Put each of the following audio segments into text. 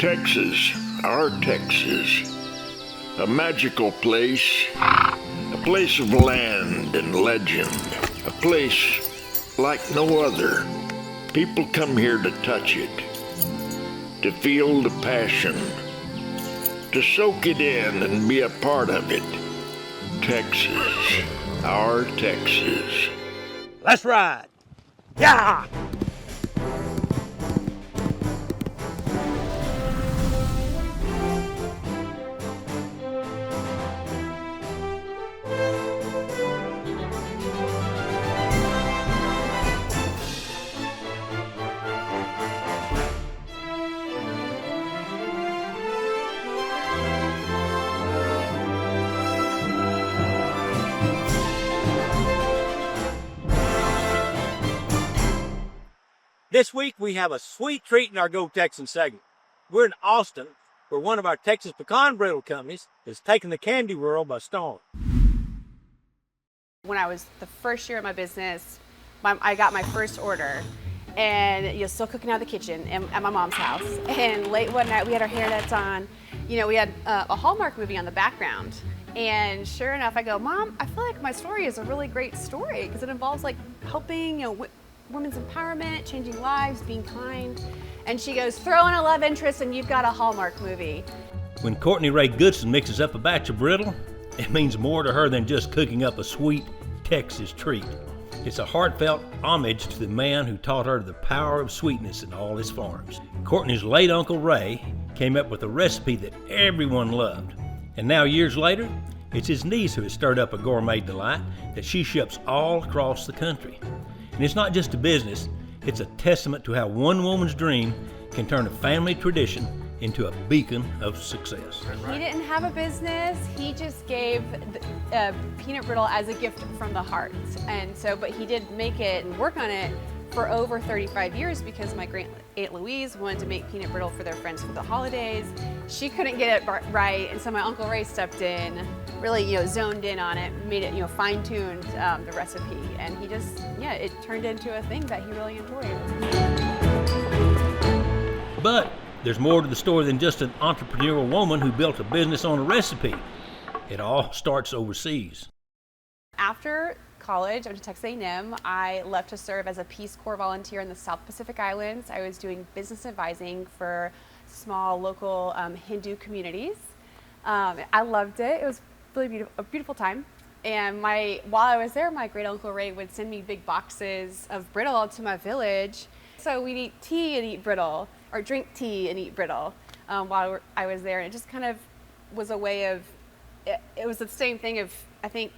Texas, our Texas, a magical place, a place of land and legend, a place like no other. People come here to touch it, to feel the passion, to soak it in and be a part of it. Texas, our Texas. Let's ride. Yeah! This week, we have a sweet treat in our Go Texan segment. We're in Austin, where one of our Texas pecan brittle companies is taking the candy world by storm. When I was the first year of my business, I got my first order, and you're still cooking out of the kitchen at my mom's house. And late one night, we had our hairnets on. You know, we had a Hallmark movie on the background. And sure enough, I go, Mom, I feel like my story is a really great story because it involves like helping, women's empowerment, changing lives, being kind. And she goes, throw in a love interest and you've got a Hallmark movie. When Courtney Ray Goodson mixes up a batch of brittle, it means more to her than just cooking up a sweet Texas treat. It's a heartfelt homage to the man who taught her the power of sweetness in all his forms. Courtney's late Uncle Ray came up with a recipe that everyone loved. And now years later, it's his niece who has stirred up a gourmet delight that she ships all across the country. And it's not just a business, it's a testament to how one woman's dream can turn a family tradition into a beacon of success. He didn't have a business, he just gave peanut brittle as a gift from the heart. And so, but he did make it and work on it for over 35 years because my great Aunt Louise wanted to make peanut brittle for their friends for the holidays. She couldn't get it right, and so my Uncle Ray stepped in, really, zoned in on it, made it, fine-tuned the recipe, and he just, it turned into a thing that he really enjoyed. But there's more to the story than just an entrepreneurial woman who built a business on a recipe. It all starts overseas. After college, I went to Texas A&M. I left to serve as a Peace Corps volunteer in the South Pacific Islands. I was doing business advising for small local Hindu communities. I loved it. It was really a beautiful time. And while I was there, my great Uncle Ray would send me big boxes of brittle to my village. So we'd eat tea and eat brittle, or drink tea and eat brittle while I was there. And it just kind of was a way of, it was the same thing of, I think,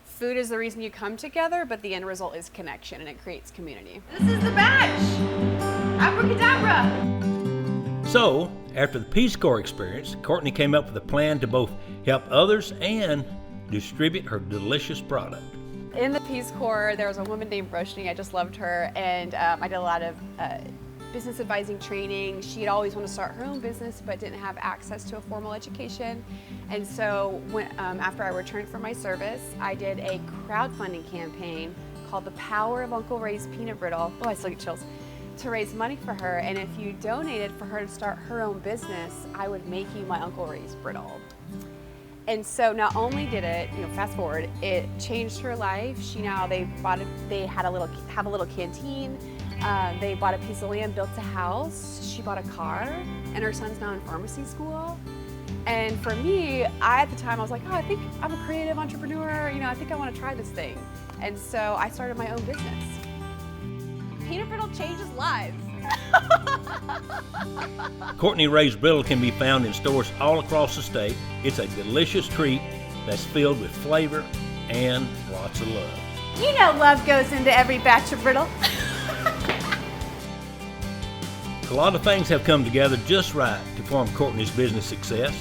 food is the reason you come together, but the end result is connection, and it creates community. This is the batch! Abracadabra! So, after the Peace Corps experience, Courtney came up with a plan to both help others and distribute her delicious product. In the Peace Corps, there was a woman named Roshni. I just loved her, and I did a lot of business advising training. She had always wanted to start her own business but didn't have access to a formal education. And so when, after I returned from my service, I did a crowdfunding campaign called The Power of Uncle Ray's Peanut Brittle. Oh, I still get chills. To raise money for her. And if you donated for her to start her own business, I would make you my Uncle Ray's Brittle. And so not only did it, fast forward, it changed her life. They have a little canteen. They bought a piece of land, built a house. She bought a car, and her son's now in pharmacy school. And for me, at the time, I was like, I think I'm a creative entrepreneur. I think I want to try this thing. And so I started my own business. Peanut brittle changes lives. Courtney Ray's Brittle can be found in stores all across the state. It's a delicious treat that's filled with flavor and lots of love. Love goes into every batch of brittle. A lot of things have come together just right to form Courtney's business success,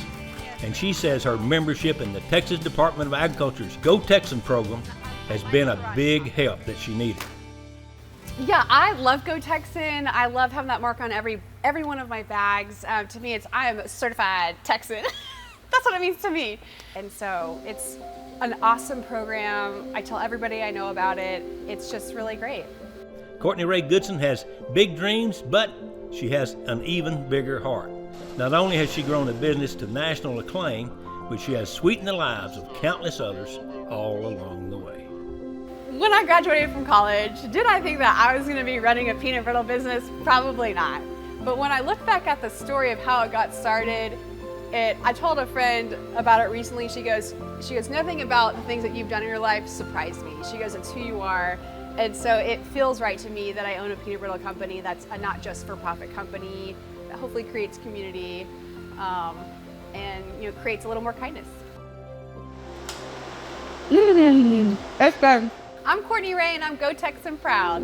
and she says her membership in the Texas Department of Agriculture's Go Texan program has been a big help that she needed. Yeah, I love Go Texan. I love having that mark on every one of my bags. To me, I am a certified Texan. That's what it means to me. And so it's an awesome program. I tell everybody I know about it. It's just really great. Courtney Ray Goodson has big dreams, but she has an even bigger heart. Not only has she grown a business to national acclaim, but she has sweetened the lives of countless others all along the way. When I graduated from college, did I think that I was going to be running a peanut brittle business? Probably not. But when I look back at the story of how it got started, I told a friend about it recently. She goes, nothing about the things that you've done in your life surprised me. She goes, it's who you are. And so it feels right to me that I own a peanut brittle company that's a not just for profit company that hopefully creates community and creates a little more kindness. That's fun. I'm Courtney Ray and I'm Go TEXAN proud.